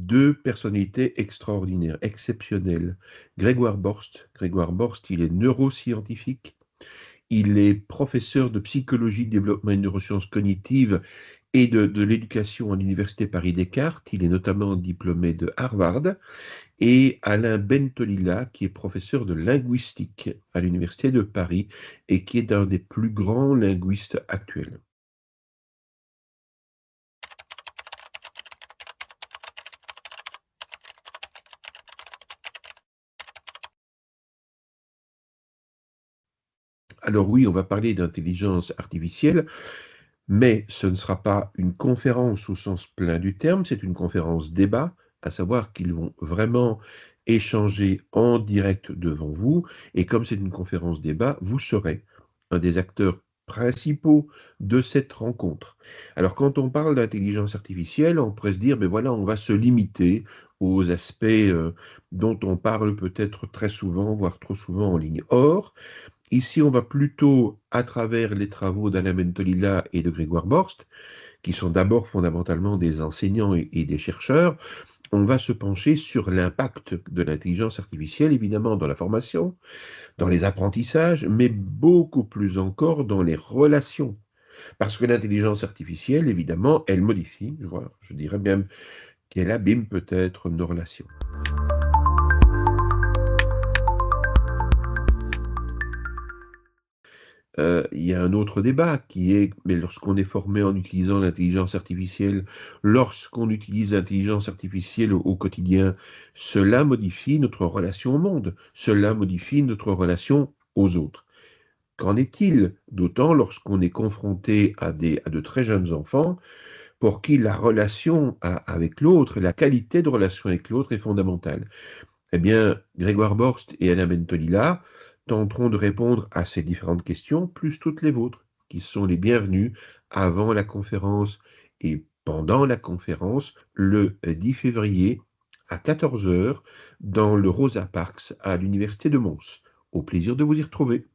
deux personnalités extraordinaires, exceptionnelles. Grégoire Borst, il est neuroscientifique, il est professeur de psychologie, développement et neurosciences cognitives et de l'éducation à l'Université Paris-Descartes. Il est notamment diplômé de Harvard. Et Alain Bentolila, qui est professeur de linguistique à l'Université de Paris et qui est un des plus grands linguistes actuels. Alors oui, on va parler d'intelligence artificielle, mais ce ne sera pas une conférence au sens plein du terme, c'est une conférence débat, à savoir qu'ils vont vraiment échanger en direct devant vous, et comme c'est une conférence débat, vous serez un des acteurs principaux de cette rencontre. Alors quand on parle d'intelligence artificielle, on pourrait se dire, ben voilà, on va se limiter aux aspects dont on parle peut-être très souvent, voire trop souvent en ligne. Or, ici, on va plutôt, à travers les travaux d'Alain Bentolila et de Grégoire Borst, qui sont d'abord fondamentalement des enseignants et des chercheurs, on va se pencher sur l'impact de l'intelligence artificielle, évidemment, dans la formation, dans les apprentissages, mais beaucoup plus encore dans les relations. Parce que l'intelligence artificielle, évidemment, elle modifie, je dirais même qu'elle abîme peut-être nos relations. Il y a un autre débat qui est, mais lorsqu'on est formé en utilisant l'intelligence artificielle, lorsqu'on utilise l'intelligence artificielle au quotidien, cela modifie notre relation au monde, cela modifie notre relation aux autres. Qu'en est-il d'autant lorsqu'on est confronté à de très jeunes enfants pour qui la relation avec l'autre, la qualité de relation avec l'autre est fondamentale? Eh bien, Grégoire Borst et Alain Bentolila tenteront de répondre à ces différentes questions, plus toutes les vôtres, qui sont les bienvenues avant la conférence et pendant la conférence, le 10 février à 14 heures, dans le Rosa Parks à l'Université de Mons. Au plaisir de vous y retrouver.